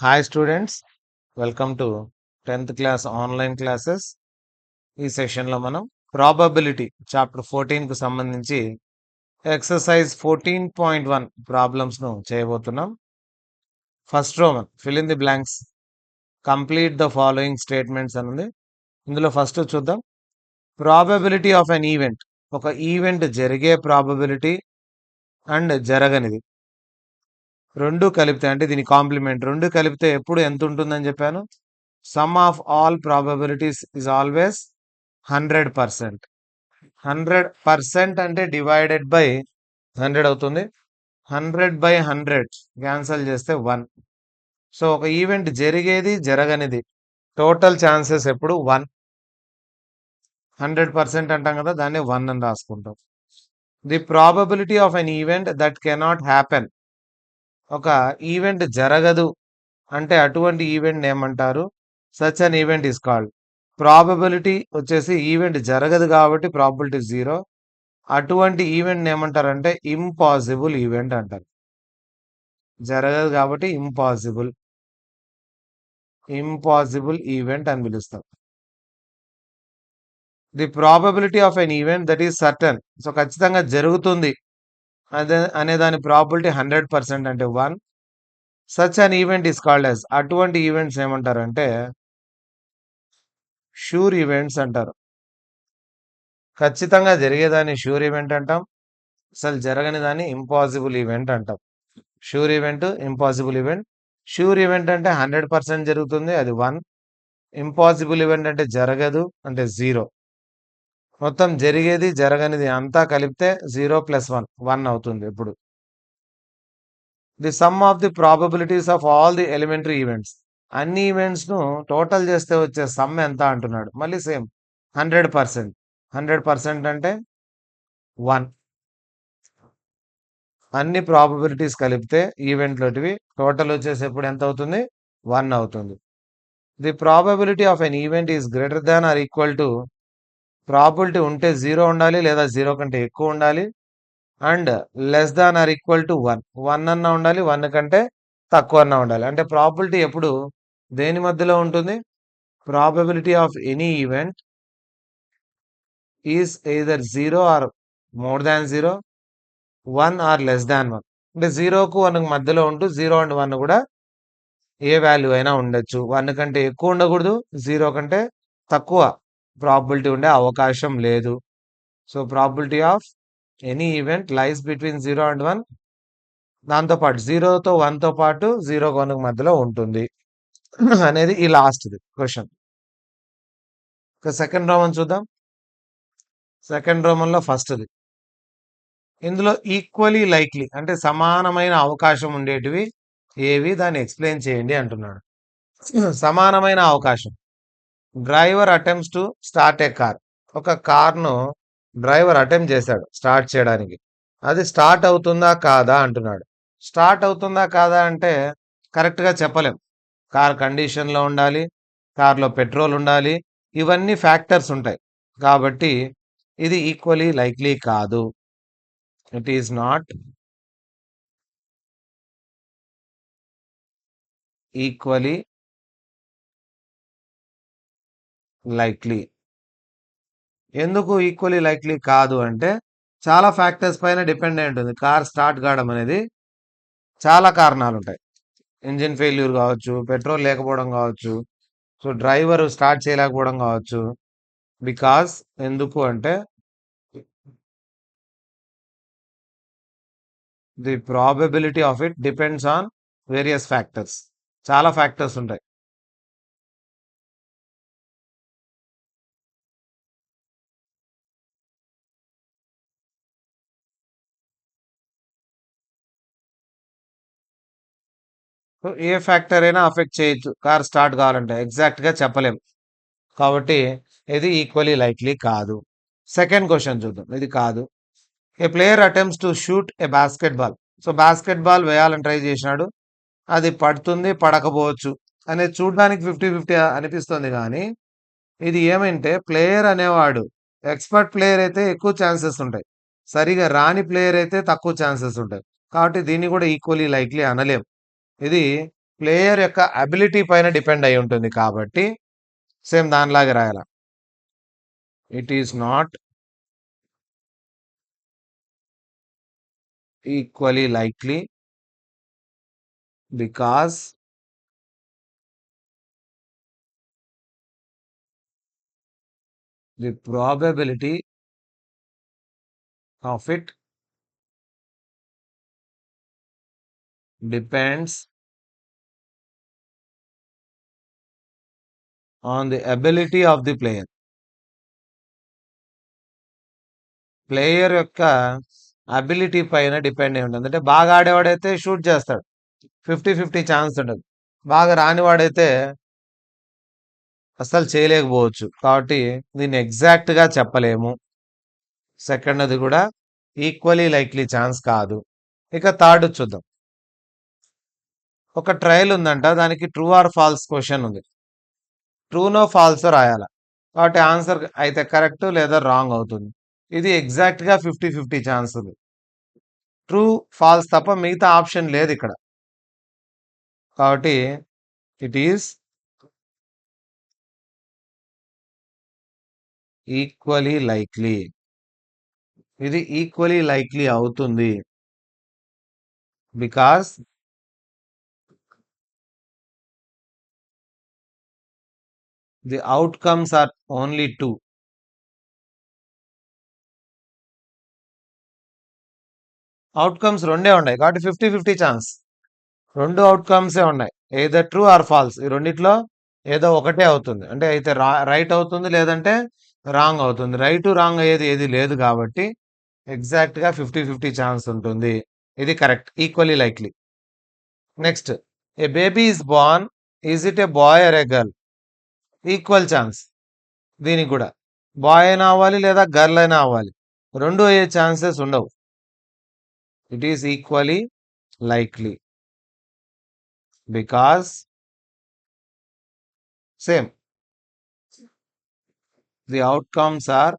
Hi students, welcome to 10th class online classes. ఈ సెషన్లో మనం ప్రాబబిలిటీ చాప్టర్ 14కు సంబంధించి ఎక్సర్సైజ్ 14.1 ప్రాబ్లమ్స్ను చేయబోతున్నాం. First Roman fill in the blanks, complete the following statements అని ఉంది. ఇందులో ఫస్ట్ చూద్దాం. ప్రాబబిలిటీ ఆఫ్ అన్ ఈవెంట్, ఒక ఈవెంట్ జరిగే ప్రాబబిలిటీ అండ్ జరగనిది రెండు కలిపితే, అంటే దీని కాంప్లిమెంట్ రెండు కలిపితే ఎప్పుడు ఎంత ఉంటుందని చెప్పాను. Some of all probabilities is always 100%. 100% అంటే డివైడెడ్ బై 100 అవుతుంది. 100/100 క్యాన్సల్ చేస్తే 1. సో ఒక ఈవెంట్ జరిగేది జరగనిది టోటల్ ఛాన్సెస్ ఎప్పుడు 1. 100% అంటాం కదా, దాన్ని 1 అని రాసుకుంటాం. The probability of an event that cannot happen, ఒక ఈవెంట్ జరగదు అంటే అటువంటి ఈవెంట్ ఏమంటారు? Such an event is called. Probability వచ్చేసి ఈవెంట్ జరగదు కాబట్టి ప్రాబబిలిటీ 0. అటువంటి ఈవెంట్ ఏమంటారంటే ఇంపాసిబుల్ ఈవెంట్ అంటారు. జరగదు కాబట్టి ఇంపాసిబుల్ ఈవెంట్ అని పిలుస్తాం. The probability of N event that is certain, so ఖచ్చితంగా జరుగుతుంది అనే దాని ప్రాబిలిటీ 100% అంటే 1. Such an event is called as, అటువంటి ఈవెంట్స్ ఏమంటారంటే షూర్ ఈవెంట్స్ అంటారు. ఖచ్చితంగా జరిగేదాన్ని షూర్ ఈవెంట్ అంటాం, అసలు జరగని దాన్ని ఇంపాసిబుల్ ఈవెంట్ అంటాం. Sure event, impossible event. Sure event అంటే 100% జరుగుతుంది, అది 1. ఇంపాసిబుల్ ఈవెంట్ అంటే జరగదు, అంటే 0. మొత్తం జరిగేది జరగనిది అంతా కలిపితే 0 + 1 1 అవుతుంది. ఇప్పుడు the some of the probabilities of all the elementary events, అన్ని ఈవెంట్స్ ను టోటల్ చేస్తే వచ్చే సమ్ ఎంత అంటున్నాడు. మళ్ళీ సేమ్ 100%. 100% అంటే 1. అన్ని ప్రాబబిలిటీస్ కలిపితే ఈవెంట్లోటివి టోటల్ వచ్చేసి ఎప్పుడు ఎంత అవుతుంది? 1 అవుతుంది. The probability of N event is greater than or equal to, probability ఉంటే 0 ఉండాలి లేదా 0 కంటే ఎక్కువ ఉండాలి, and less than or equal to 1. 1 అన్నా ఉండాలి, 1 కంటే తక్కువ అన్నా ఉండాలి. అంటే ప్రాబిలిటీ ఎప్పుడు దేని మధ్యలో ఉంటుంది? Probability of any event is either 0 or more than 0, 1 or less than 1. అంటే 0కు 1కు మధ్యలో ఉంటూ 0 అండ్ 1 కూడా ఏ వాల్యూ అయినా ఉండొచ్చు. 1 కంటే ఎక్కువ ఉండకూడదు, 0 కంటే తక్కువ ప్రాబిలిటీ ఉండే అవకాశం లేదు. So probability of any event lies between 0 and 1. దాంతోపాటు 0తో 1తో పాటు 0కు 1కు మధ్యలో ఉంటుంది అనేది ఈ లాస్ట్ది క్వశ్చన్. సెకండ్ రోమన్ చూద్దాం. సెకండ్ రోమన్లో ఫస్ట్ది. ఇందులో ఈక్వలీ లైక్లీ అంటే సమానమైన అవకాశం ఉండేటివి ఏవి, దాన్ని ఎక్స్ప్లెయిన్ చేయండి అంటున్నాడు. సమానమైన అవకాశం, driver attempts to start A car. ఒక కార్ను డ్రైవర్ అటెంప్ట్ చేశాడు స్టార్ట్ చేయడానికి, అది స్టార్ట్ అవుతుందా కాదా అంటున్నాడు. స్టార్ట్ అవుతుందా కాదా అంటే కరెక్ట్గా చెప్పలేం. కార్ కండిషన్లో ఉండాలి, కార్లో పెట్రోల్ ఉండాలి, ఇవన్నీ ఫ్యాక్టర్స్ ఉంటాయి. కాబట్టి ఇది ఈక్వలీ లైక్లీ కాదు. It is not equally likely. ఎందుకు ఈక్వలీ లైక్లీ కాదు అంటే చాలా ఫ్యాక్టర్స్ పైన డిపెండ్ అయి ఉంటుంది. కార్ స్టార్ట్ కావడం అనేది చాలా కారణాలు ఉంటాయి. ఇంజిన్ ఫెయిల్యూర్ కావచ్చు, పెట్రోల్ లేకపోవడం కావచ్చు, సో డ్రైవర్ స్టార్ట్ చేయలేకపోవడం కావచ్చు. బికాస్ ఎందుకు అంటే the probability of it depends on various factors. చాలా ఫ్యాక్టర్స్ ఉంటాయి. సో ఏ ఫ్యాక్టర్ అయినా అఫెక్ట్ చేయొచ్చు కార్ స్టార్ట్ కావాలంటే, ఎగ్జాక్ట్గా చెప్పలేం. కాబట్టి ఇది ఈక్వలీ లైక్లీ కాదు. సెకండ్ క్వశ్చన్ చూద్దాం. ఇది కాదు. A player attempts to shoot a basketball. So basketball వేయాలని ట్రై చేసినాడు, అది పడుతుంది పడకపోవచ్చు అనేది చూడడానికి 50-50 అనిపిస్తుంది. కానీ ఇది ఏమంటే ప్లేయర్ అనేవాడు ఎక్స్పర్ట్ ప్లేయర్ అయితే ఎక్కువ ఛాన్సెస్ ఉంటాయి, సరిగా రాని ప్లేయర్ అయితే తక్కువ ఛాన్సెస్ ఉంటాయి. కాబట్టి దీన్ని కూడా ఈక్వలీ లైక్లీ అనలేం. ఇది ప్లేయర్ యొక్క అబిలిటీ పైన డిపెండ్ అయి ఉంటుంది కాబట్టి సేమ్ దానిలాగే రాయాల. It is not equally likely because the probability of it depends on the ability of the player. Player యొక్క అబిలిటీ పైన డిపెండ్ అయి ఉంటుంది. అంటే బాగా ఆడేవాడైతే షూట్ చేస్తాడు, 50-50 ఛాన్స్ ఉండదు. బాగా రానివాడైతే అస్సలు చేయలేకపోవచ్చు. కాబట్టి దీన్ని ఎగ్జాక్ట్గా చెప్పలేము. సెకండ్ అది కూడా ఈక్వలీ లైక్లీ ఛాన్స్ కాదు. ఇక థర్డ్ చూద్దాం. ఒక ట్రయల్ ఉందంట, దానికి ట్రూ ఆర్ ఫాల్స్ క్వశ్చన్ ఉంది. ట్రూనో ఫాల్సో రాయాల. కాబట్టి ఆన్సర్ అయితే కరెక్ట్ లేదా రాంగ్ అవుతుంది. ఇది ఎగ్జాక్ట్గా 50-50 ఛాన్స్ ఉంది. ట్రూ ఫాల్స్ తప్ప మిగతా ఆప్షన్ లేదు ఇక్కడ. కాబట్టి ఇట్ ఈస్ ఈక్వలీ లైక్లీ. ఇది ఈక్వలీ లైక్లీ అవుతుంది because the outcomes are only 2. Outcomes రెండే ఉన్నాయి కాబట్టి 50-50 ఛాన్స్. 2 అవుట్కమ్సే ఉన్నాయి, ఎయిదర్ ట్రూ ఆర్ ఫాల్స్. ఈ రెండిట్లో ఏదో ఒకటే అవుతుంది. అంటే అయితే రైట్ అవుతుంది, లేదంటే రాంగ్ అవుతుంది. రైట్ రాంగ్ అయ్యేది ఏది లేదు కాబట్టి ఎగ్జాక్ట్గా 50-50 ఛాన్స్ ఉంటుంది. ఇది correct, equally likely. Next, a baby is born, is it a boy or a girl? Equal chance. దీనికి కూడా బాయ్ అయినా అవ్వాలి లేదా గర్ల్ అయినా అవ్వాలి, రెండు అయ్యే ఛాన్సెస్ ఉండవు. It is equally likely because same the outcomes are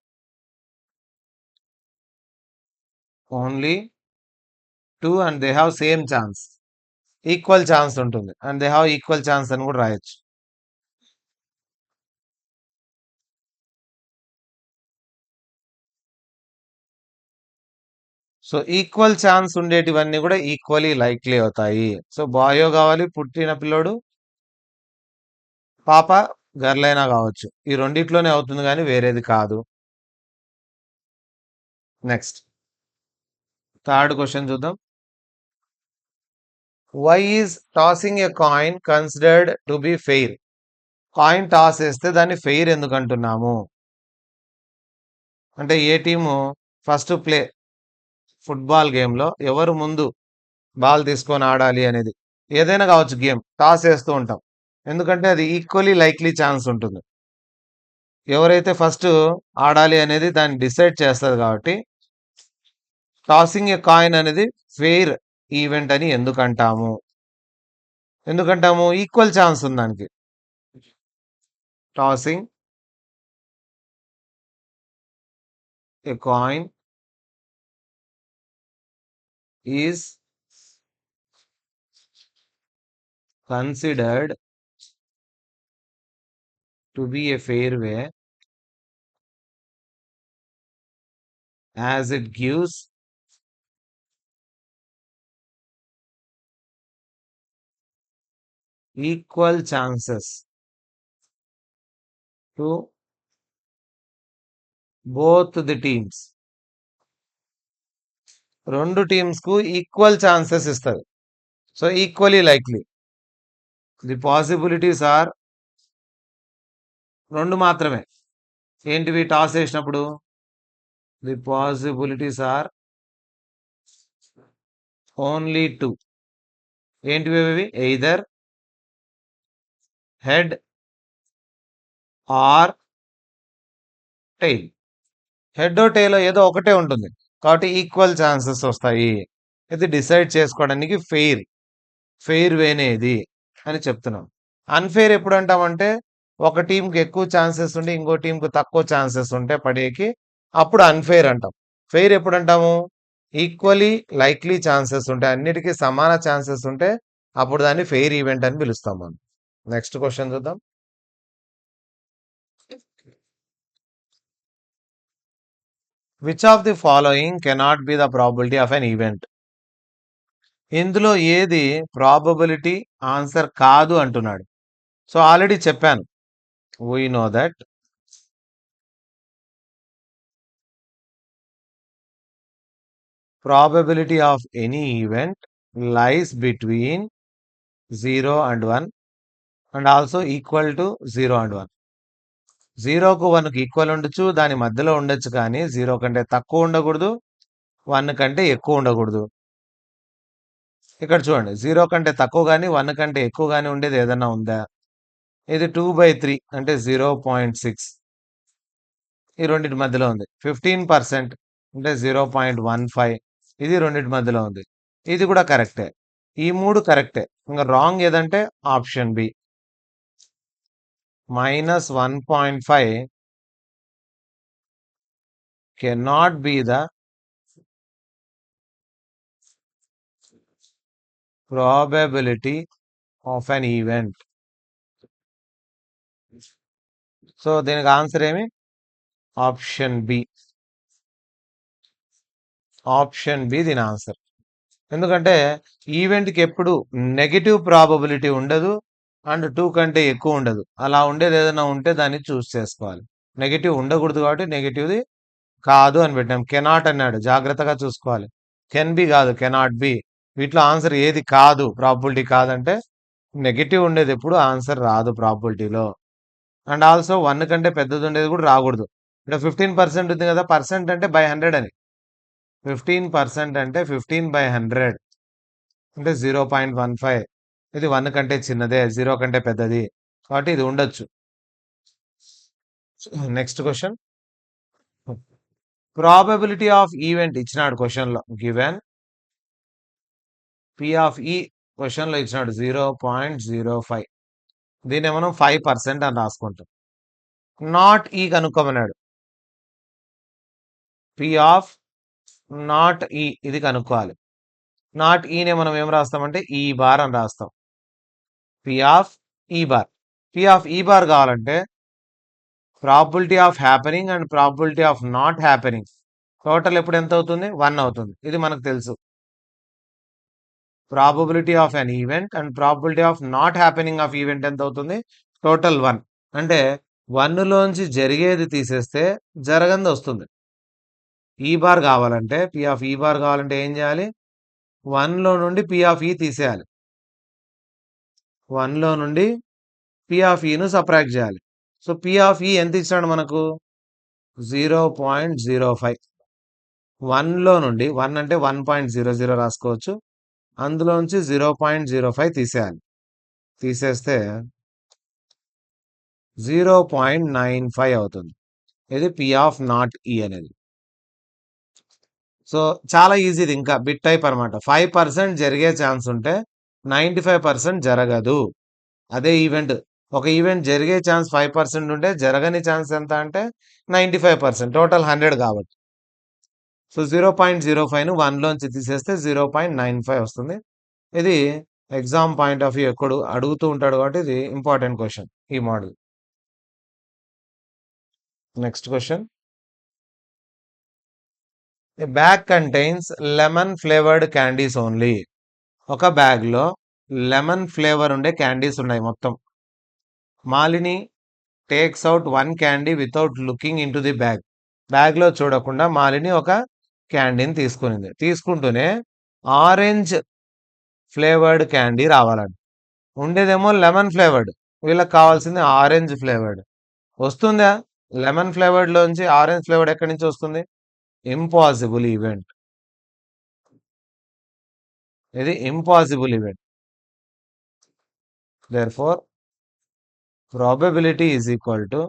only 2 and they have same chance. Equal chance ఉంటుంది and they have equal chance అని కూడా రాయొచ్చు. సో ఈక్వల్ ఛాన్స్ ఉండేటివన్నీ కూడా ఈక్వలీ లైక్లీ అవుతాయి. సో బాయో కావాలి, పుట్టిన పిల్లోడు, పాప గర్ల్ అయినా కావచ్చు. ఈ రెండిట్లోనే అవుతుంది కానీ వేరేది కాదు. నెక్స్ట్ థర్డ్ క్వశ్చన్ చూద్దాం. Why is tossing a coin considered to be fair? Coin toss వేస్తే దాన్ని ఫెయిర్ ఎందుకు అంటున్నాము అంటే ఏ టీము ఫస్ట్ ప్లే ఫుట్బాల్ గేమ్లో ఎవరు ముందు బాల్ తీసుకొని ఆడాలి అనేది ఏదైనా కావచ్చు, గేమ్ టాస్ వేస్తూ ఉంటాం. ఎందుకంటే అది ఈక్వలీ లైక్లీ ఛాన్స్ ఉంటుంది. ఎవరైతే ఫస్ట్ ఆడాలి అనేది దాన్ని డిసైడ్ చేస్తుంది. కాబట్టి టాసింగ్ ఏ కాయిన్ అనేది ఫెయిర్ ఈవెంట్ అని ఎందుకంటాము? ఈక్వల్ ఛాన్స్ ఉంది దానికి. Tossing A coin is considered to be a fair way as it gives equal chances to both the teams. రెండు టీమ్స్ కు ఈక్వల్ ఛాన్సెస్ ఇస్తుంది. So equally likely. The possibilities are రెండు మాత్రమే. ఏంటివి toss వేసినప్పుడు? The possibilities are only 2. ఏంటివి అవి? Either head or tail. Head tail ఏదో ఒకటే ఉంటుంది కాబట్టి ఈక్వల్ ఛాన్సెస్ వస్తాయి. ఇది డిసైడ్ చేసుకోవడానికి ఫెయిర్ వేనేది అని చెప్తున్నాం. అన్ఫెయిర్ ఎప్పుడు అంటామంటే ఒక టీంకి ఎక్కువ ఛాన్సెస్ ఉండి ఇంకో టీంకి తక్కువ ఛాన్సెస్ ఉంటే పడేకి, అప్పుడు అన్ఫెయిర్ అంటాం. ఫెయిర్ ఎప్పుడు అంటాము? ఈక్వలీ లైక్లీ ఛాన్సెస్ ఉంటాయి, అన్నిటికీ సమాన ఛాన్సెస్ ఉంటే అప్పుడు దాన్ని ఫెయిర్ ఈవెంట్ అని పిలుస్తాం మనం. నెక్స్ట్ క్వశ్చన్ చూద్దాం. Which of the following cannot be the probability of an event? ఇందులో ఏది ప్రాబబిలిటీ ఆన్సర్ కాదు అంటున్నాడు. సో ఆల్రెడీ చెప్పాను, we know that probability of any event lies between 0 and 1 and also equal to 0 and 1. 0కు 1కు equal ఉండొచ్చు, దాని మధ్యలో ఉండొచ్చు, కానీ 0 కంటే తక్కువ ఉండకూడదు, 1 కంటే ఎక్కువ ఉండకూడదు. ఇక్కడ చూడండి, 0 కంటే తక్కువ కానీ 1 కంటే ఎక్కువ కానీ ఉండేది ఏదన్నా ఉందా? ఇది 2/3 అంటే 0.6, ఈ రెండింటి మధ్యలో ఉంది. 15% అంటే 0.15, ఇది రెండింటి మధ్యలో ఉంది. ఇది కూడా కరెక్టే. ఈ మూడు కరెక్టే. ఇంకా రాంగ్ ఏదంటే option B, -1.5 cannot be the probability of an event. So దీనికి ఆన్సర్ ఏమి? Option B. ఆప్షన్ బి దీని ఆన్సర్. ఎందుకంటే ఈవెంట్కి ఎప్పుడు నెగిటివ్ ప్రాబబిలిటీ ఉండదు అండ్ 2 కంటే ఎక్కువ ఉండదు. అలా ఉండేది ఏదైనా ఉంటే దాన్ని చూస్ చేసుకోవాలి. నెగిటివ్ ఉండకూడదు కాబట్టి నెగిటివ్ది కాదు అని పెట్టాం. కెనాట్ అన్నాడు, జాగ్రత్తగా చూసుకోవాలి. కెన్ బి కాదు, కెనాట్ బి. వీటిలో ఆన్సర్ ఏది కాదు, ప్రాబిలిటీ కాదంటే నెగిటివ్ ఉండేది ఎప్పుడు ఆన్సర్ రాదు ప్రాబిలిటీలో. అండ్ ఆల్సో 1 కంటే పెద్దది ఉండేది కూడా రాకూడదు. ఇక్కడ 15% ఉంది కదా, పర్సెంట్ అంటే బై 100 అని. 15% అంటే 15/100 అంటే 0.15. ఇది 1 కంటే చిన్నదే, 0 కంటే పెద్దది, కాబట్టి ఇది ఉండొచ్చు. Next question. Probability of event ఇచ్చినాడు క్వశ్చన్లో, గివెన్ పి ఆఫ్ ఈ క్వశ్చన్లో ఇచ్చినాడు 0.05. దీన్ని మనం 5% అని రాసుకుంటాం. నాట్ ఈ కనుక్కోమన్నాడు. పి ఆఫ్ నాట్ ఈ ఇది కనుక్కోవాలి. నాట్ ఈనే మనం ఏం రాస్తామంటే ఈ బార్ అని రాస్తాం. పి ఆఫ్ ఈ బార్. పి ఆఫ్ ఈ బార్ కావాలంటే probability of happening and probability of not happening total ఎప్పుడు ఎంత అవుతుంది? 1 అవుతుంది. ఇది మనకు తెలుసు. Probability of an event and probability of not happening of event ఎంత అవుతుంది? టోటల్ 1. అంటే 1లోంచి జరిగేది తీసేస్తే జరగంది వస్తుంది. ఈ బార్ కావాలంటే, పి ఆఫ్ ఈ బార్ కావాలంటే ఏం చేయాలి? 1లో నుండి పి ఆఫ్ ఈ తీసేయాలి. 1లో నుండి పి ఆఫ్ ఈను సబ్ట్రాక్ట్ చేయాలి. సో పి ఆఫ్ ఈ ఎంత ఇచ్చాడు మనకు? 0.05. 1లో నుండి 1 అంటే 1.00 రాసుకోవచ్చు. అందులోంచి 0.05 తీసేయాలి. తీసేస్తే 0.95 అవుతుంది. ఇది పి ఆఫ్ నాట్ ఈ అనేది. సో చాలా ఈజీది, ఇంకా బిట్ టైప్ అనమాట. 5% జరిగే ఛాన్స్ ఉంటే 95% జరగదు. అదే ఈవెంట్, ఒక ఈవెంట్ జరిగే ఛాన్స్ 5% ఉంటే జరగని ఛాన్స్ ఎంత అంటే 95%, టోటల్ 100 కాబట్టి. సో 0.05ను 1లోంచి తీసేస్తే 0.95 వస్తుంది. ఇది ఎగ్జామ్ పాయింట్ ఆఫ్ వ్యూ ఎక్కడ అడుగుతూ ఉంటాడు కాబట్టి ఇది ఇంపార్టెంట్ క్వశ్చన్ ఈ model. Next question. A bag contains lemon flavored candies only. ఒక బ్యాగ్లో లెమన్ ఫ్లేవర్ ఉండే క్యాండీస్ ఉన్నాయి మొత్తం. Malini takes out 1 candy without looking into the bag. బ్యాగ్లో చూడకుండా మాలిని ఒక క్యాండీని తీసుకునింది. తీసుకుంటూనే ఆరెంజ్ ఫ్లేవర్డ్ క్యాండీ రావాలండి. ఉండేదేమో లెమన్ ఫ్లేవర్డ్, వీళ్ళకి కావాల్సింది ఆరెంజ్ ఫ్లేవర్డ్. వస్తుందా? లెమన్ ఫ్లేవర్డ్లోంచి ఆరెంజ్ ఫ్లేవర్డ్ ఎక్కడి నుంచి వస్తుంది? Impossible event. ఇది impossible event. Therefore probability is equal to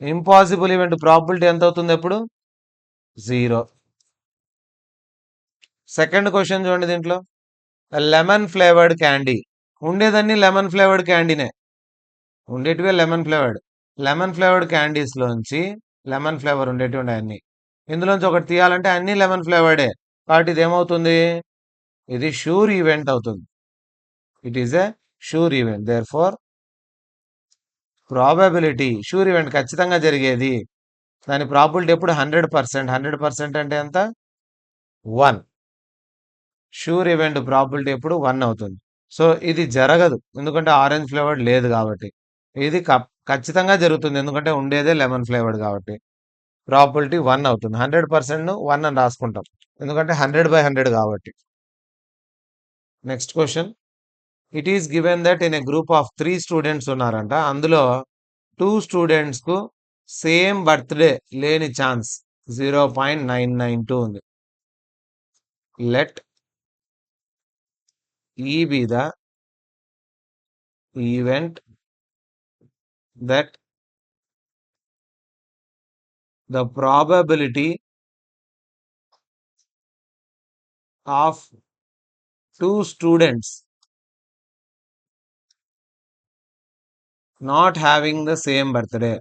impossible event probability ఎంత అవుతుంది ఎప్పుడు? 0. సెకండ్ క్వశ్చన్ చూడండి, దీంట్లో లెమన్ ఫ్లేవర్డ్ క్యాండీ. ఉండేదన్నీ లెమన్ ఫ్లేవర్డ్ క్యాండీనే, ఉండేటివే లెమన్ ఫ్లేవర్డ్. లెమన్ ఫ్లేవర్డ్ క్యాండీస్లోంచి లెమన్ ఫ్లేవర్ ఉండేటివి ఉన్నాయి అన్ని. ఇందులోంచి ఒకటి తీయాలంటే అన్ని లెమన్ ఫ్లేవర్డే, కాబట్టి ఇది ఏమవుతుంది? ఇది షూర్ ఈవెంట్ అవుతుంది. It is a sure event. Therefore probability sure event ఖచ్చితంగా జరిగేది, దాని ప్రాబిలిటీ ఎప్పుడు 100%. 100% అంటే ఎంత? 1. షూర్ ఈవెంట్ ప్రాబిలిటీ ఎప్పుడు 1 అవుతుంది. సో ఇది జరగదు, ఎందుకంటే ఆరెంజ్ ఫ్లేవర్డ్ లేదు కాబట్టి. ఇది ఖచ్చితంగా జరుగుతుంది, ఎందుకంటే ఉండేదే లెమన్ ఫ్లేవర్డ్ కాబట్టి. ప్రాబిలిటీ 1 అవుతుంది. 100% 1 అని రాసుకుంటాం, ఎందుకంటే 100/100 కాబట్టి. Next question, it is given that in a group of 3 students ఉన్నారంట, అందులో 2 స్టూడెంట్స్ కు సేమ్ బర్త్డే లేని ఛాన్స్ 0.992 ఉంది. లెట్ ఈ be the event that the probability of 2 students not having the same birthday.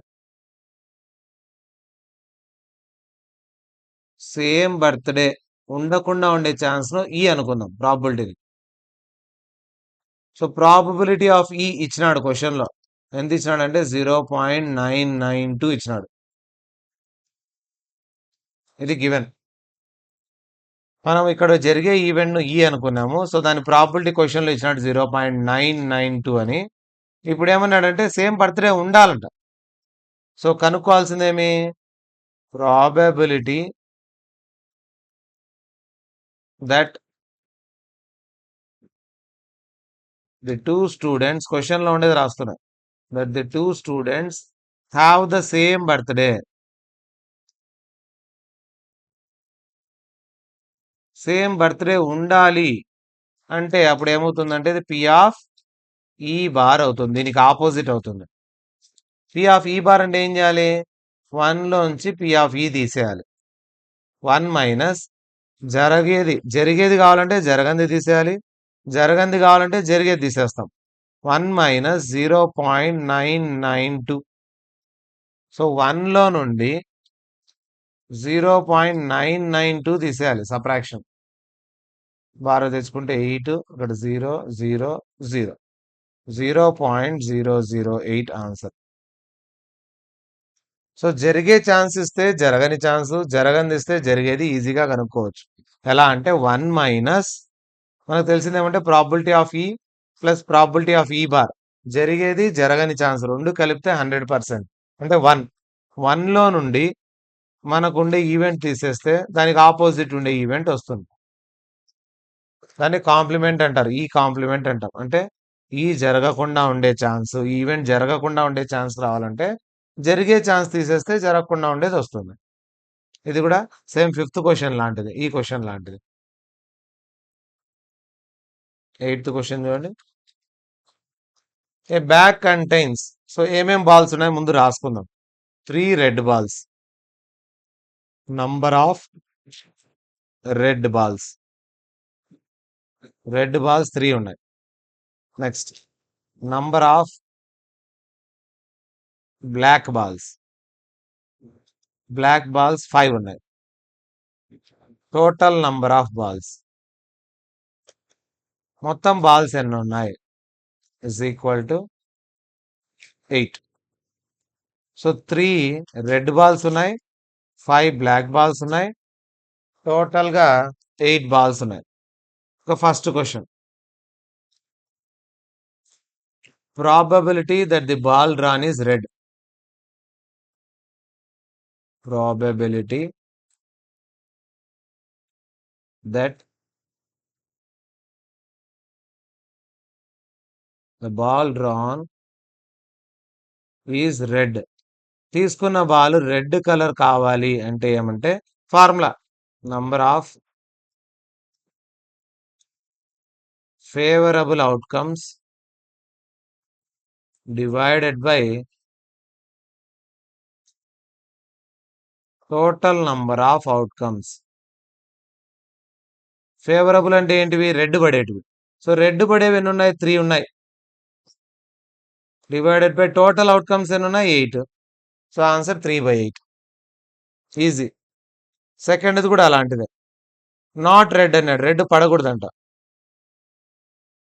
Same birthday ఉండకుండా ఉండే chance ను ఈ అనుకుందాం ప్రాబిలిటీని. సో ప్రాబబిలిటీ ఆఫ్ ఈ ఇచ్చినాడు క్వశ్చన్ లో, ఎంత ఇచ్చినాడు అంటే 0.992 ఇచ్చినాడు. ఇది గివెన్. మనం ఇక్కడ జరిగే ఈవెంట్ ను ఈ అనుకున్నాము, సో దాని ప్రాబిలిటీ క్వశ్చన్ లో ఇచ్చినాడు 0.992 అని. ఇప్పుడు ఏమన్నాడంటే సేమ్ బర్త్డే ఉండాలంట. సో కనుక్కోవాల్సిందేమి? Probability that the 2 students, question లో ఉండేది రాస్తున్నా, that the 2 students have the same birthday. Same birthday ఉండాలి అంటే అప్పుడు ఏమవుతుందంటే ఇది పి ఆఫ్ ఈ బార్ అవుతుంది, దీనికి ఆపోజిట్ అవుతుంది. పి ఆఫ్ ఈ బార్ అంటే ఏం చేయాలి? 1 లోంచి పి ఆఫ్ ఈ తీసేయాలి. 1 మైనస్ జరిగేది కావాలంటే జరగంది తీసేయాలి, జరగంది కావాలంటే జరిగేది తీసేస్తాం. 1 మైనస్ 0.992. సో 1 లో నుండి 0.992 తీసేయాలి సబ్ట్రాక్షన్. బారో తెచ్చుకుంటే 8, ఇక్కడ 0 0 0, 0.008 ఆన్సర్. సో జరిగే ఛాన్స్ ఇస్తే జరగని ఛాన్స్, జరగని ఇస్తే జరిగేది ఈజీగా కనుక్కోవచ్చు. ఎలా అంటే 1 మైనస్ మనకు తెలిసింది ఏమంటే ప్రాబిలిటీ ఆఫ్ ఈ ప్లస్ ప్రాబిలిటీ ఆఫ్ ఈ బార్, జరిగేది జరగని ఛాన్స్ రెండు కలిపితే 100%, అంటే 1 లో నుండి మనకు ఉండే ఈవెంట్ తీసేస్తే దానికి ఆపోజిట్ ఉండే ఈవెంట్ వస్తుంది. దాన్ని కాంప్లిమెంట్ అంటారు, ఈ కాంప్లిమెంట్ అంటాం. అంటే ఈ జరగకుండా ఉండే ఛాన్స్, ఈవెంట్ జరగకుండా ఉండే ఛాన్స్ రావాలంటే జరిగే ఛాన్స్ తీసేస్తే జరగకుండా ఉండేది వస్తుంది. ఇది కూడా సేమ్ 5th క్వశ్చన్ లాంటిది, ఈ క్వశ్చన్ లాంటిది. 8th క్వశ్చన్ చూడండి. ఏ బ్యాగ్ కంటైన్స్, సో ఏమేం బాల్స్ ఉన్నాయి ముందు రాసుకుందాం. 3 red balls, number of red balls, red balls 3 ఉన్నాయి. Next number of black balls, black balls 5 ఉన్నాయి. టోటల్ నంబర్ ఆఫ్ బాల్స్, మొత్తం బాల్స్ ఎన్ని ఉన్నాయి is equal to 8. So 3 red balls ఉన్నాయి, 5 బ్లాక్ బాల్స్ ఉన్నాయి, టోటల్ గా 8 బాల్స్ ఉన్నాయి. First question, probability that the ball drawn is red. Probability that the ball drawn is red. తీసుకున్న ball red colour కావాలి అంటే ఏమంటే formula number of favourable outcomes divided by total number of outcomes. Favourable అంటే ఏంటివి? Red పడేటివి. So red పడేవి ఎన్ని ఉన్నాయి? 3 ఉన్నాయి. Divided by total outcomes ఎన్ని ఉన్నాయి? 8. So answer 3/8. ఈజీ. సెకండ్ది కూడా అలాంటిదే, నాట్ రెడ్ అన్నాడు, రెడ్ పడకూడదంట.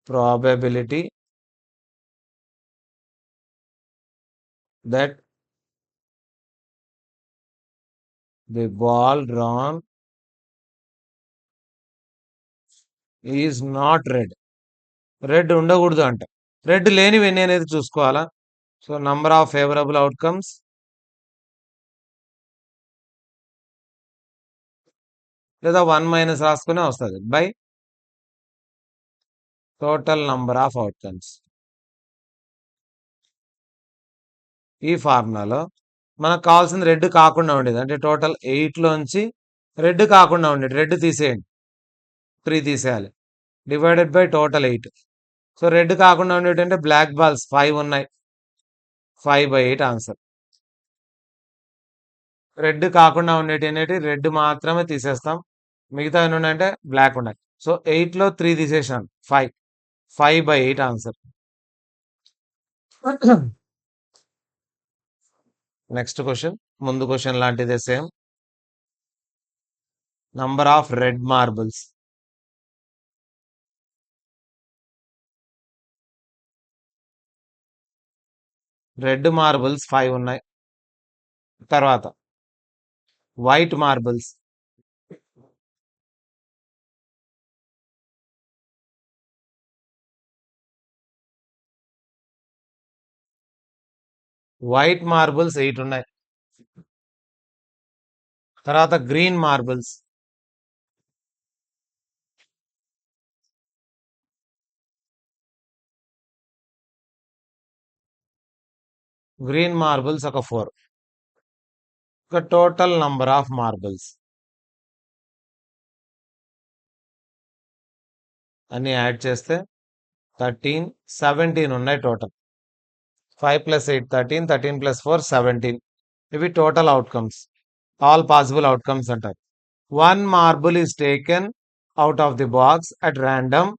probability that the ball drawn is not red. Red ఉండకూడదు అంట. రెడ్ లేనివి ఎన్ని అనేది చూసుకోవాలా. So number of favourable outcomes లేదా 1 మైనస్ రాసుకునే వస్తుంది by total number of outcomes. ఈ ఫార్ములాలో మనకు కావాల్సింది రెడ్ కాకుండా ఉండేది, అంటే టోటల్ 8లోంచి రెడ్ కాకుండా ఉండేది, రెడ్ తీసేయండి, 3 తీసేయాలి, divided by total 8. So red కాకుండా ఉండేది అంటే బ్లాక్ బాల్స్ 5 ఉన్నాయి, 5/8 ఆన్సర్. రెడ్ కాకుండా ఉండేటి అనేటి రెడ్ మాత్రమే తీసేస్తాం, మిగతా ఎన్ని ఉన్నాయంటే బ్లాక్ ఉన్నాయి. సో 8లో 3 తీసేసాను, 5/8 ఆన్సర్. నెక్స్ట్ క్వశ్చన్ ముందు క్వశ్చన్ లాంటిదే same. Number of red marbles. Red marbles 5 ఉన్నాయి. తర్వాత వైట్ మార్బుల్స్. వైట్ మార్బుల్స్ 8 ఉన్నాయి. తర్వాత గ్రీన్ మార్బుల్స్. గ్రీన్ మార్బుల్స్ ఒక 4. ఒక టోటల్ నంబర్ ఆఫ్ మార్బుల్స్ అన్ని యాడ్ చేస్తే 13, 17 ఉన్నాయి టోటల్. 5 + 8 13, 13 + 4 17. ఇవి total outcomes, all possible outcomes అంటారు. 1 marble is taken out of the box at random.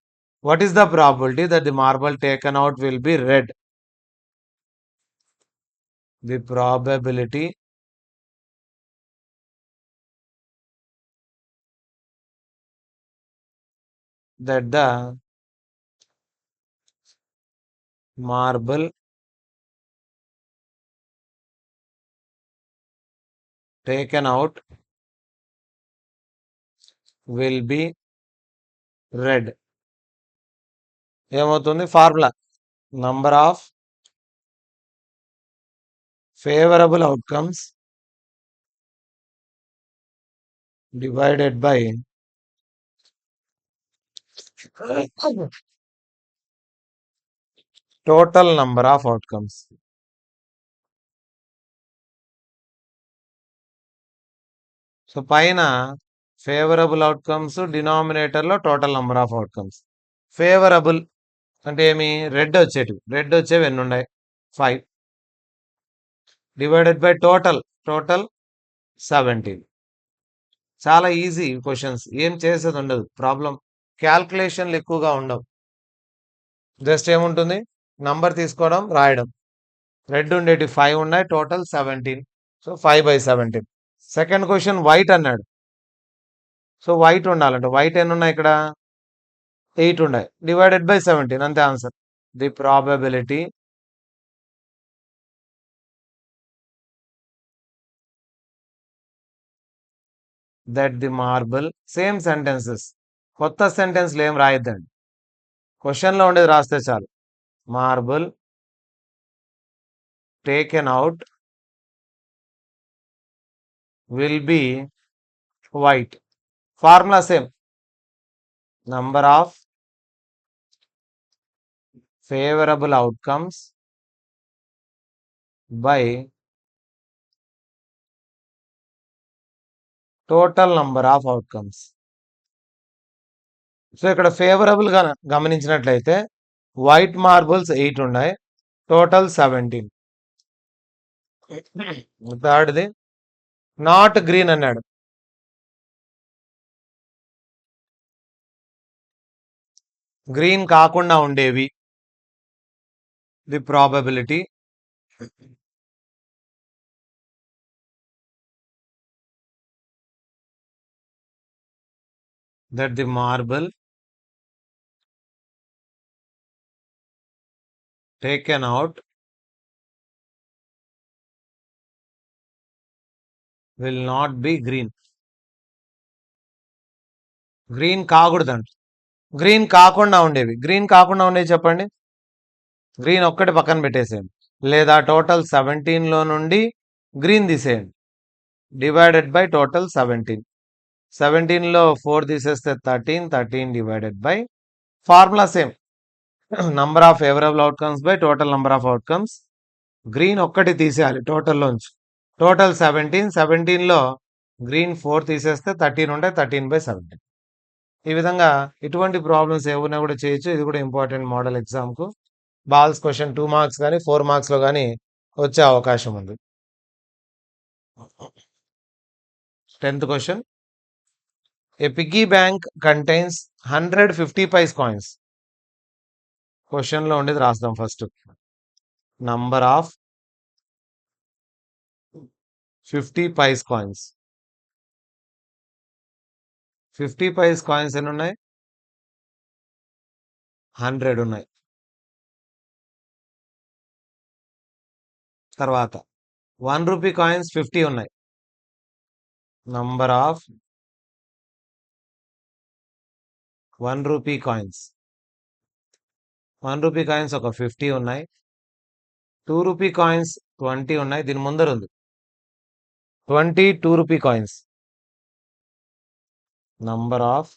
What is the probability that the marble taken out will be red? The probability that the marble taken out will be red. ఏమవుతుంది formula? Number of favourable outcomes divided by total number of outcomes. So పైన favourable outcomes, డినామినేటర్లో total number of outcomes. Favourable అంటే ఏమి? Red వచ్చేటివి, red వచ్చేవి ఎన్ని ఉన్నాయి? 5 divided by total 17. చాలా ఈజీ క్వశ్చన్స్, ఏం చేసేది ఉండదు, ప్రాబ్లం క్యాల్కులేషన్లు ఎక్కువగా ఉండవు. జస్ట్ ఏముంటుంది, నంబర్ తీసుకోవడం రాయడం. రెడ్ ఉండేటి 5 ఉన్నాయి, total 17. So 5/17. Second question white అన్నాడు. సో వైట్ ఉండాలంటే వైట్ ఎన్ని ఉన్నాయి ఇక్కడ? 8 ఉన్నాయి, డివైడెడ్ బై 17, అంతే answer. The probability that the marble, same sentences, కొత్త సెంటెన్స్లు ఏం రాయొద్దండి, క్వశ్చన్లో ఉండేది రాస్తే చాలు. Marble taken out will be white. Formula same. Number of favorable outcomes by total number of outcomes. So ఇక్కడ ఫేవరబుల్ గా గమనించినట్లయితే వైట్ మార్బుల్స్ 8 ఉన్నాయి, టోటల్ 17. థర్డ్ది నాట్ గ్రీన్ అన్నాడు. గ్రీన్ కాకుండా ఉండేవి, the probability that the marble taken out will not be green. Green కాకూడదంట. Green కాకుండా ఉండేవి చెప్పండి. గ్రీన్ ఒక్కటి పక్కన పెట్టేసేయండి. లేదా టోటల్ 17లో నుండి గ్రీన్ తీసేయండి. డివైడెడ్ బై టోటల్ 17లో 4 తీసేస్తే 13 divided by formula same, number of favourable outcomes by total number of outcomes. Green ఒక్కటి తీసేయాలి టోటల్లోంచి. టోటల్ 17లో గ్రీన్ 4 తీసేస్తే 13 ఉంటాయి. 13/17. ఈ విధంగా ఇటువంటి ప్రాబ్లమ్స్ ఏమైనా కూడా చేయొచ్చు. ఇది కూడా ఇంపార్టెంట్ మోడల్ ఎగ్జామ్కు. బాల్స్ క్వశ్చన్ 2 మార్క్స్ కానీ 4 మార్క్స్లో కానీ వచ్చే అవకాశం ఉంది. 10th question. A piggy bank contains 100 50 paise coins. క్వశ్చన్లో ఉండేది రాద్దాం first. Number of 50 paise coins. 50 paise coins ఎన్ని ఉన్నాయి? 100 ఉన్నాయి. తర్వాత 1 రూపీ కాయిన్స్ 50 ఉన్నాయి. Number of 1 rupee coins. 1 rupee coins ఒక 50 ఉన్నాయి. 2 రూపీ కాయిన్స్ 20 ఉన్నాయి. దీని ముందర ఉంది 20 2 rupee coins. Number of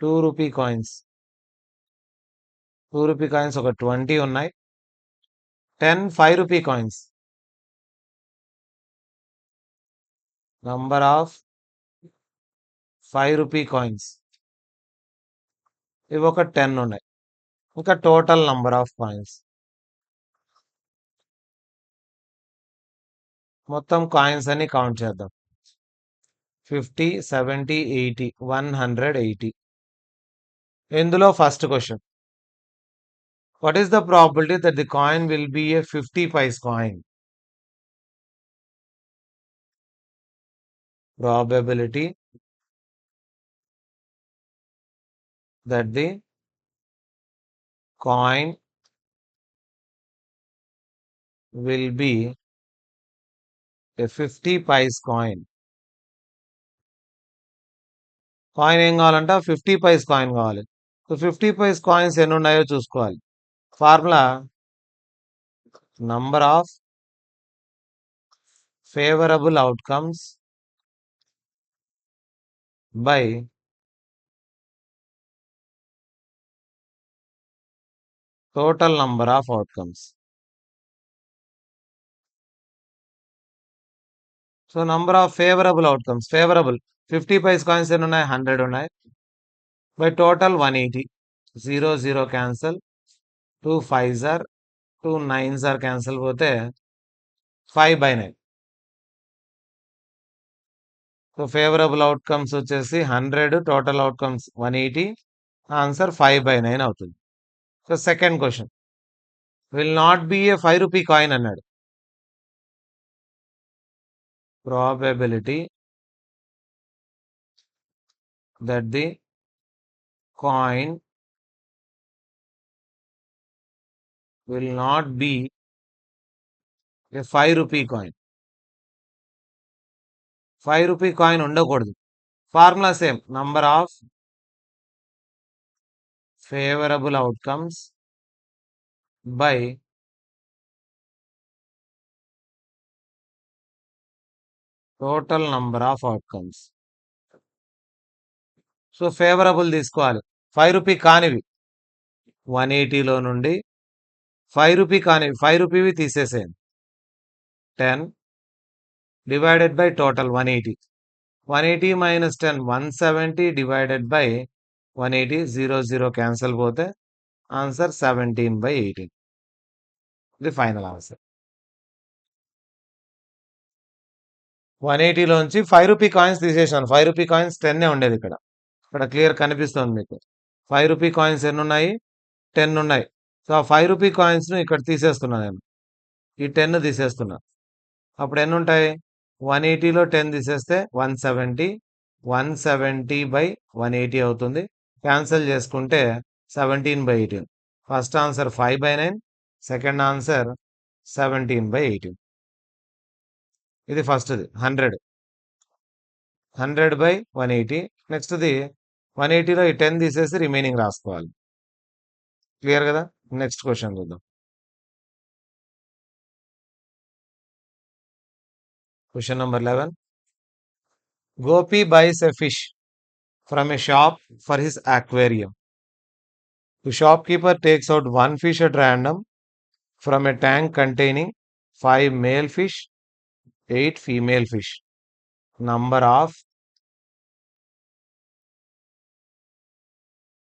2 rupee coins. 2 rupee coins ఒక 20 ఉన్నాయి. 10 5 rupee coins. Number of 5 rupee coins. ఇవి ఒక 10 ఉన్నాయి. ఇంకా టోటల్ నంబర్ ఆఫ్ కాయిన్స్. మొత్తం కాయిన్స్ అన్ని కౌంట్ చేద్దాం. 50 70 80 180. ఇందులో first question. What is the probability that the coin will be a 50 paise coin? Probability that the coin will be a 50 paise coin. Coin ఏం కావాలంట? 50 పైస్ కాయిన్ కావాలి. So 50 paise coins ఎన్ని ఉన్నాయో చూసుకోవాలి. Formula number of favourable outcomes by total number of outcomes. So number of favourable outcomes. Favourable 50 paise coins ఎన్ని ఉన్నాయి? 100 ఉన్నాయి. By total 180. 0 0 cancel. 2 5s are 2 9s are cancel పోతే 5/9. సో ఫేవరబుల్ అవుట్కమ్స్ వచ్చేసి 100, total outcomes 180. Answer 5/9 అవుతుంది. So second question. Will not be a 5 rupee coin అన్నాడు. Probability that the coin will not be a 5 rupee coin. 5 rupee coin ఉండకూడదు. Formula same, number of favourable outcomes by total number of outcomes. So favourable తీసుకోవాలి. 5 rupee కానివి 180లో నుండి 5 rupee కానివి 5 రూపీవి తీసేసేయండి. 10 divided by total 180. 180 minus 10 170 divided by 180. 0 0 cancel పోతే answer 17/18. ఇది final answer. 180లోంచి 5 rupee coins తీసేసాను. 5 rupee coins 10 ఉండేది. ఇక్కడ క్లియర్ కనిపిస్తుంది మీకు. 5 రూపీ కాయిన్స్ ఎన్ని ఉన్నాయి? 10 ఉన్నాయి. సో ఆ 5 రూపీ కాయిన్స్ను ఇక్కడ తీసేస్తున్నా నేను. ఈ 10 తీసేస్తున్నా. అప్పుడు ఎన్ని ఉంటాయి? 180లో 10 తీసేస్తే 170. 170/180 అవుతుంది. క్యాన్సిల్ చేసుకుంటే 17/18. First answer 5/9, second answer 17/18. ఇది ఫస్ట్ది 100. 100/180. నెక్స్ట్ది 180లో ఈ 10 తీసేసి రిమైనింగ్ రాసుకోవాలి. క్లియర్ కదా? నెక్స్ట్ క్వశ్చన్ చూద్దాం. Question number 11. Gopi buys a fish from a shop for his aquarium. The shopkeeper takes out one fish at random from a tank containing 5 male fish, 8 female fish. Number of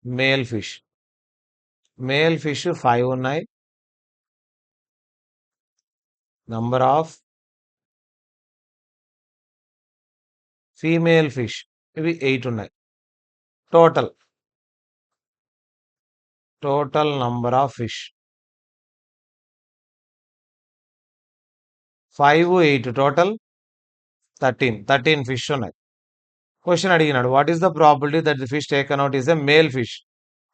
male fish. Male fish 5 ఉన్నాయి. Number of female fish ఇవి 8 ఉన్నాయి. Total number of fish 5, 8 total 13 fish ఉన్నాయి. Question అడిగినాడు, what is the probability that the fish taken out is a male fish.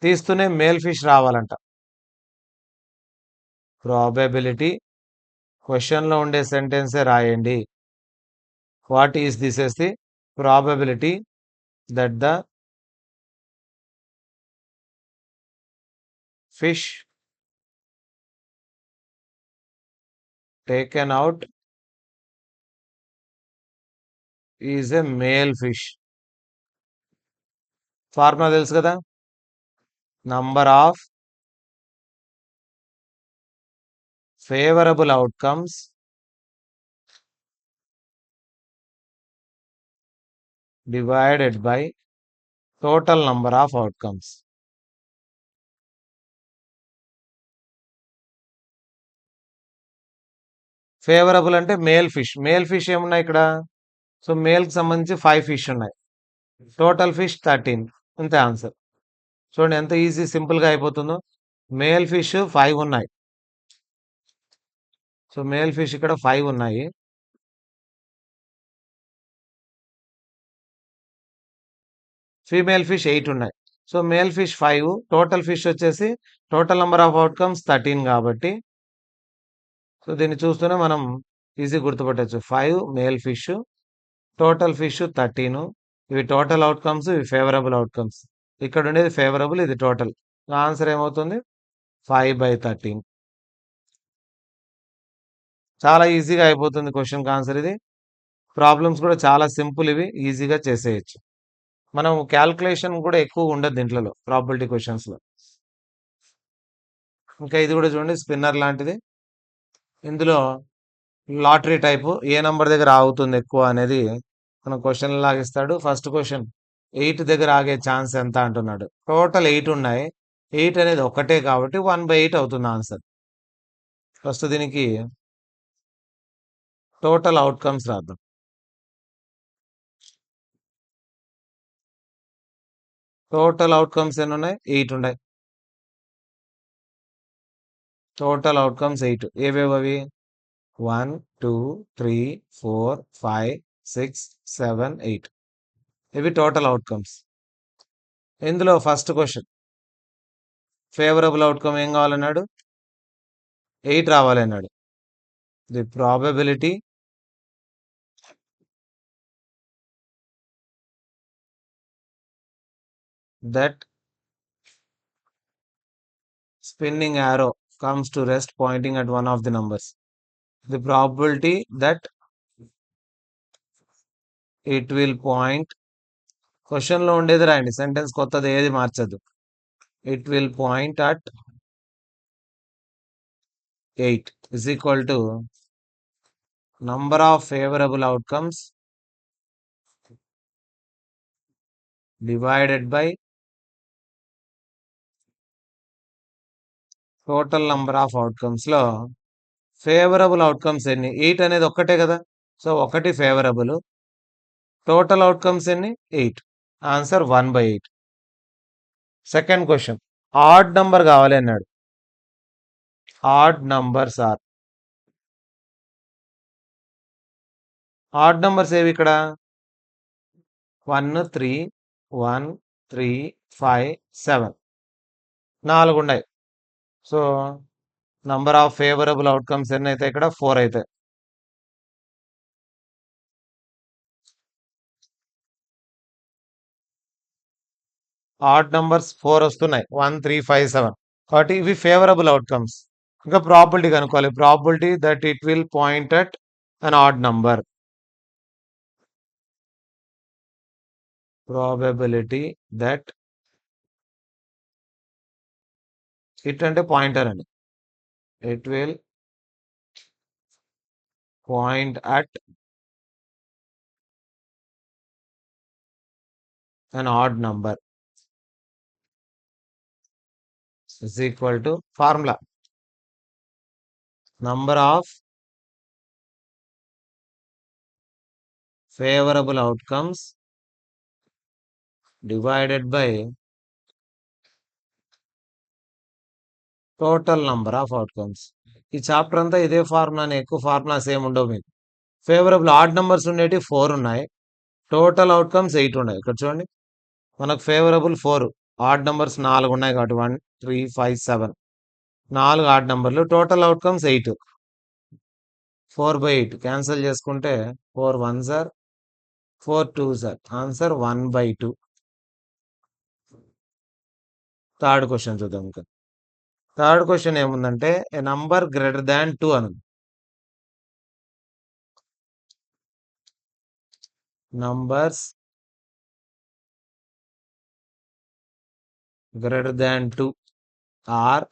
తీస్తూనే male fish రావాలంట. Probability క్వశ్చన్లో ఉండే సెంటెన్సే రాయండి. What is this is the probability that the fish taken out is a male fish. Formula తెలుసు కదా, number of favourable outcomes divided by total number of outcomes. Favourable అంటే male fish. Male fish ఏమున్నాయి ఇక్కడ? So మేల్కి సంబంధించి 5 fish ఉన్నాయి. Total fish 13. అంతే answer. చూడండి ఎంత ఈజీ, సింపుల్గా అయిపోతుందో. మేల్ ఫిష్ 5 ఉన్నాయి. సో మేల్ ఫిష్ ఇక్కడ 5 ఉన్నాయి. ఫీమేల్ ఫిష్ 8 ఉన్నాయి. So male fish 5, total fish వచ్చేసి టోటల్ నెంబర్ ఆఫ్ అవుట్కమ్స్ 13 కాబట్టి సో దీన్ని చూస్తూనే మనం ఈజీ గుర్తుపట్టచ్చు. 5 మేల్ ఫిష్, టోటల్ ఫిష్ 13. ఇవి టోటల్ అవుట్కమ్స్, ఇవి ఫేవరబుల్ అవుట్కమ్స్. ఇక్కడ ఉండేది ఫేవరబుల్, ఇది టోటల్. ఆన్సర్ ఏమవుతుంది? 5/13. చాలా ఈజీగా అయిపోతుంది క్వశ్చన్కి ఆన్సర్ ఇది. ప్రాబ్లమ్స్ కూడా చాలా సింపుల్, ఇవి ఈజీగా చేసేయచ్చు. మనం క్యాల్కులేషన్ కూడా ఎక్కువ ఉండదు దీంట్లో ప్రాబిలిటీ క్వశ్చన్స్లో. ఇంకా ఇది కూడా చూడండి, స్పిన్నర్ లాంటిది. ఇందులో లాటరీ టైపు ఏ నంబర్ దగ్గర ఆగుతుంది ఎక్కువ అనేది మనం క్వశ్చన్ లాగిస్తాడు. ఫస్ట్ క్వశ్చన్ 8 దగ్గర ఆగే ఛాన్స్ ఎంత అంటున్నాడు. టోటల్ 8 ఉన్నాయి. 8 అనేది ఒకటే కాబట్టి 1/8 అవుతుంది ఆన్సర్. ఫస్ట్ దీనికి టోటల్ అవుట్కమ్స్ రాద్దాం. టోటల్ అవుట్కమ్స్ ఎన్ని ఉన్నాయి? 8 ఉన్నాయి. Total outcomes 8. ఏవేవి? 1, 2, 3, 4, 5, 6, 7, 8. ఇవి టోటల్ అవుట్కమ్స్. ఇందులో ఫస్ట్ క్వశ్చన్ ఫేవరబుల్ అవుట్కమ్ ఏం కావాలన్నాడు? 8 రావాలన్నాడు. The probability that spinning arrow comes to rest pointing at one of the numbers. The probability that it will point, క్వశ్చన్లో ఉండేది రాయండి, సెంటెన్స్ కొత్తది ఏది మార్చదు. It will point at 8 is equal to number of favorable outcomes divided by total number of outcomes లో favourable outcomes ఎన్ని? 8 అనేది ఒక్కటే కదా, సో ఒకటి ఫేవరబుల్. టోటల్ అవుట్కమ్స్ ఎన్ని? 8. Answer 1/8. Second question odd number కావాలి అన్నాడు. Odd numbers are, odd numbers ఏవి ఇక్కడ? 1, 3, 1, 3, 5, 7. 4 ఉన్నాయి. So number of favourable outcomes ఎన్ని అయితే ఇక్కడ 4 అయితే ఆడ్ నంబర్స్ 4 వస్తున్నాయి 1 3 5 7 కాబట్టి ఇవి ఫేవరబుల్ అవుట్కమ్స్ ఇంకా ప్రాబిలిటీ కనుక్కోవాలి probability that it will point at an odd number probability that it అంటే పాయింటర్ అని it will point at an odd number is equal to formula number of favorable outcomes divided by total number of outcomes ఈ chapter అంతా ఇదే ఫార్ములాని ఎక్కువ formulas ఏమి ఉండవు మీకు favourable add numbers ఉండేవి 4 ఉన్నాయి టోటల్ అవుట్కమ్స్ 8 ఉన్నాయి ఇక్కడ చూడండి మనకు ఫేవరబుల్ 4 ఆడ్ నంబర్స్ 4 ఉన్నాయి కాబట్టి 1 3 5 7 4 ఆడ్ నంబర్లు టోటల్ అవుట్కమ్స్ 8 4/8 క్యాన్సిల్ చేసుకుంటే 4 1 sir 4 2 sir answer 1/2 third question చూద్దాం ఇంకా థర్డ్ క్వశ్చన్ ఏముందంటే ఏ నంబర్ గ్రేటర్ దాన్ 2 అని నంబర్స్ గ్రేటర్ దాన్ 2 ఆర్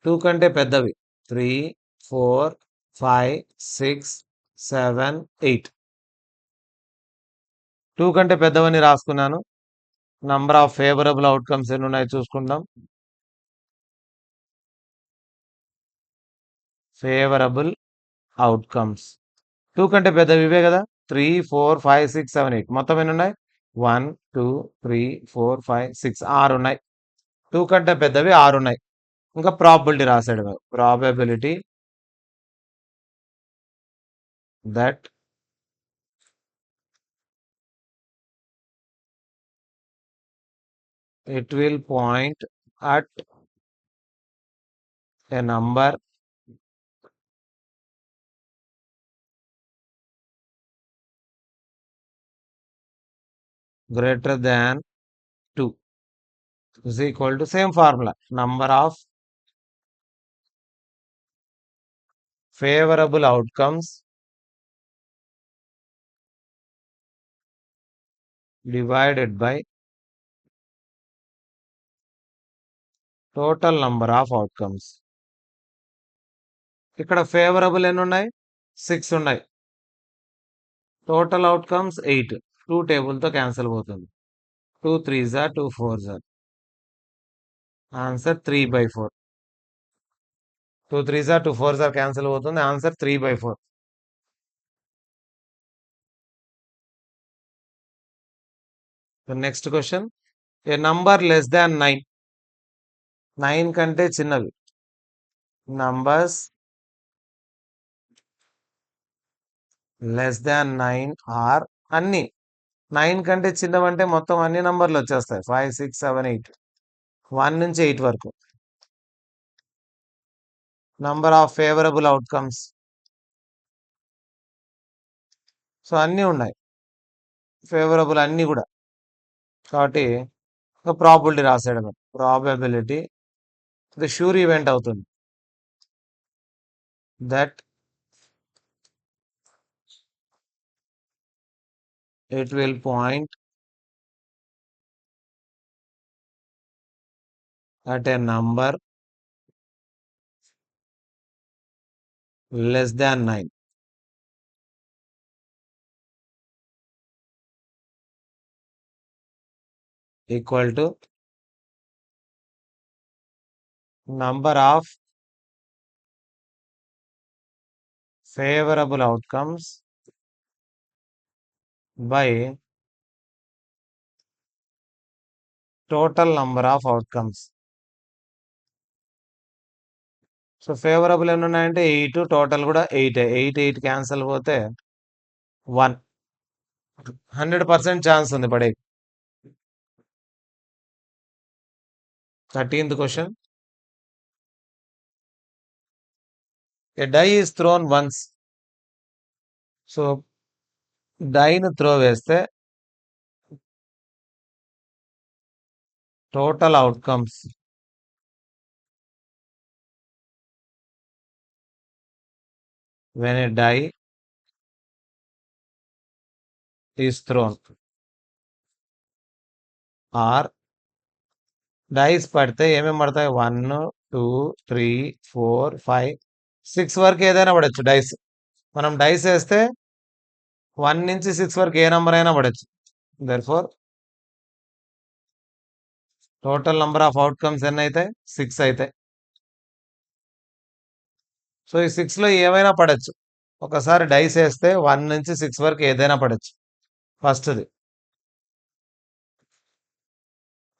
2 కంటే పెద్దవి 3 4 5 6 7 8 2 కంటే పెద్దవని రాసుకున్నాను నంబర్ ఆఫ్ ఫేవరబుల్ అవుట్కమ్స్ ఎన్ని ఉన్నాయి చూసుకుందాం ఫేవరబుల్ అవుట్కమ్స్ 2 కంటే పెద్దవి ఇవే కదా 3 4 5 6 7 8 మొత్తం ఎన్ని ఉన్నాయి 1 2 3 4 5 6 6 ఉన్నాయి 2 కంటే పెద్దవి 6 ఉన్నాయి ఇంకా ప్రాబిలిటీ రాసాడు probability that it will point at a number greater than 2 is equal to same formula number of favorable outcomes divided by total number of outcomes ఇక్కడ ఫేవరబుల్ ఎన్ని ఉన్నాయి 6 ఉన్నాయి టోటల్ అవుట్కమ్స్ 8 2 టేబుల్తో క్యాన్సిల్ పోతుంది 2 3 జా 2 4 జా ఆన్సర్ 3/4 2 3 జా 2 4 జా క్యాన్సిల్ అవుతుంది ఆన్సర్ 3/4 నెక్స్ట్ క్వశ్చన్ ఏ నంబర్ లెస్ దాన్ 9 9 కంటే చిన్నవి నంబర్స్ లెస్ దాన్ 9 ఆర్ అన్ని 9 కంటే చిన్నవంటే మొత్తం అన్ని నంబర్లు వచ్చేస్తాయి 5 6 7 8 1 నుంచి 8 వరకు number of favourable outcomes so అన్నీ ఉన్నాయి ఫేవరబుల్ అన్నీ కూడా కాబట్టి ప్రాబిలిటీ రాసాడు ప్రాబబిలిటీ ఇది షూర్ ఈవెంట్ అవుతుంది that it will point at a number less than 9 equal to number of favorable outcomes by total number of outcomes. So favourable ఎన్ని ఉన్నాయంటే 8 టోటల్ కూడా 8 8 క్యాన్సిల్ పోతే 1 100% ఛాన్స్ ఉంది పడే 13th question a die is thrown once. So డైను throw వేస్తే total outcomes when a die is thrown are dice పడితే ఏమేమి పడతాయి 1 2 3 4 5 6 వరకు ఏదైనా పడచ్చు డైస్. మనం డైస్ వేస్తే 1 నుంచి 6 వరకు ఏ నంబర్ అయినా పడచ్చు. Therefore total number of outcomes ఎన్ని అవుతాయి 6 అవుతాయి. సో ఈ 6లో ఏమైనా పడచ్చు. ఒకసారి డైస్ వేస్తే 1 నుంచి 6 వరకు ఏదైనా పడచ్చు. ఫస్ట్ది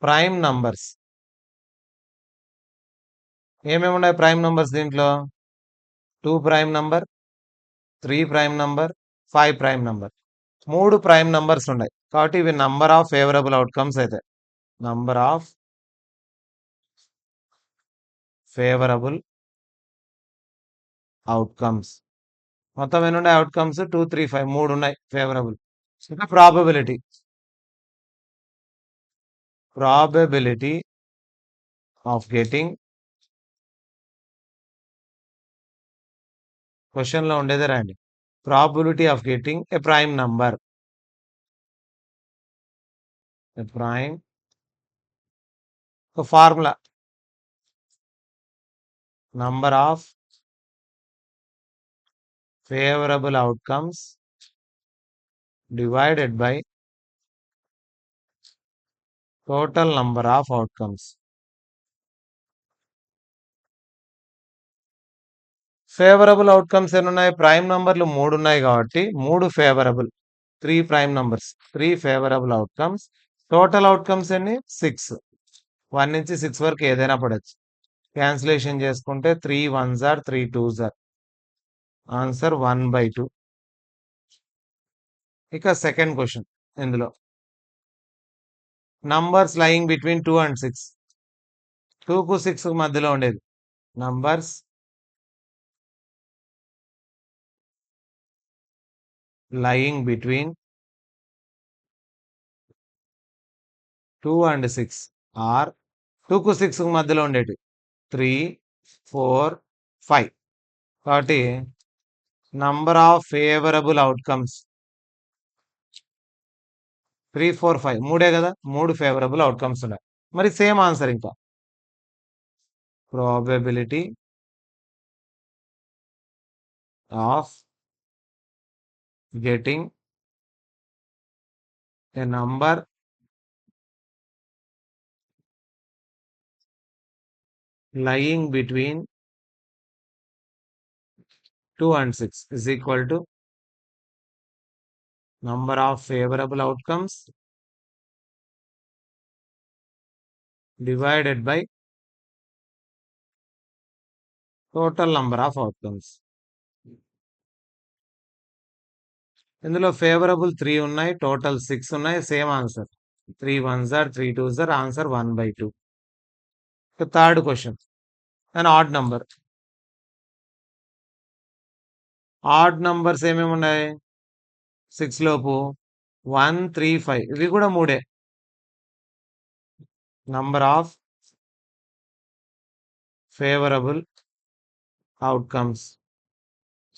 ప్రైమ్ నంబర్స్. ఏమేమి ఉన్నాయి ప్రైమ్ నంబర్స్ దీంట్లో? 2 prime number, 3 prime number, 5 prime number. 3 prime numbers ఉన్నాయి కాబట్టి ఇవి నంబర్ ఆఫ్ ఫేవరబుల్ అవుట్కమ్స్ అవుతాయి. Number of favourable outcomes. మొత్తం ఎన్ని ఉన్నాయి అవుట్కమ్స్? 2 3 5 3 ఉన్నాయి ఫేవరబుల్. ఇంకా ప్రాబబిలిటీ ఆఫ్ గెటింగ్ క్వశ్చన్ లో ఉండేదే రండి. Probability of getting a prime number. A prime formula number of favourable outcomes divided by total number of outcomes. Favourable outcomes ఎన్ని ఉన్నాయి? ప్రైమ్ నంబర్లు 3 ఉన్నాయి కాబట్టి 3 favourable, 3 prime numbers, 3 favourable outcomes. Total outcomes ఎన్ని? 6. 1 నుంచి 6 వరకు ఏదైనా పడచ్చు. క్యాన్సిలేషన్ చేసుకుంటే 3 1s are 3 2s are. Answer 1/2. ఇక సెకండ్ క్వశ్చన్ ఇందులో నంబర్స్ లయింగ్ బిట్వీన్ 2 and 6. 2కు 6కు మధ్యలో ఉండేది. Numbers lying between 2 and 6 are 2కు 6కు మధ్యలో ఉండేటి 3 4 5. కాబట్టి నంబర్ ఆఫ్ ఫేవరబుల్ అవుట్కమ్స్ 3 4 5 మూడే కదా, 3 ఫేవరబుల్ అవుట్కమ్స్ ఉన్నాయి. మరి సేమ్ ఆన్సర్ ఇంకా probability of getting a number lying between 2 and 6 is equal to number of favorable outcomes divided by total number of outcomes. ఇందులో ఫేవరబుల్ 3 ఉన్నాయి, టోటల్ 6 ఉన్నాయి. Same answer 3 1s are 3 2s are. Answer 1/2. Third question and odd number. Odd numbers ఏమేమి ఉన్నాయి 6 లోపు? 1 3 5 ఇవి కూడా మూడే. Number of favourable outcomes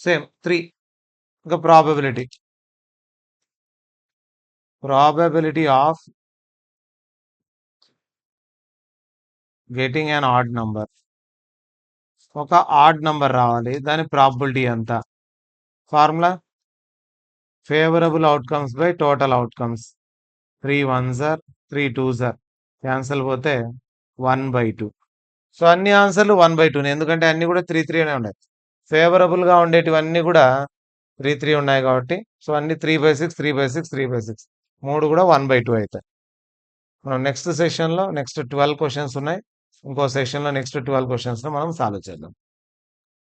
same 3. ఇంకా probability of getting an odd number. ఒక ఆడ్ నంబర్ రావాలి, దాని ప్రాబిలిటీ ఎంత? Formula favourable outcomes by total outcomes. 3 1s are 3 2s are. Cancel పోతే 1/2. సో అన్ని ఆన్సర్లు 1/2, ఎందుకంటే అన్ని కూడా 3 3 అనే ఉన్నాయి. ఫేవరబుల్ గా ఉండేటివన్నీ కూడా 3 3 ఉన్నాయి కాబట్టి సో అన్ని 3/6 3/6 3/6 మూడు కూడా 1/2 అవుతాయి. మనం నెక్స్ట్ సెషన్లో నెక్స్ట్ 12 క్వశ్చన్స్ ఉన్నాయి. ఇంకో సెషన్లో నెక్స్ట్ 12 క్వశ్చన్స్ మనం సాల్వ్ చేద్దాం.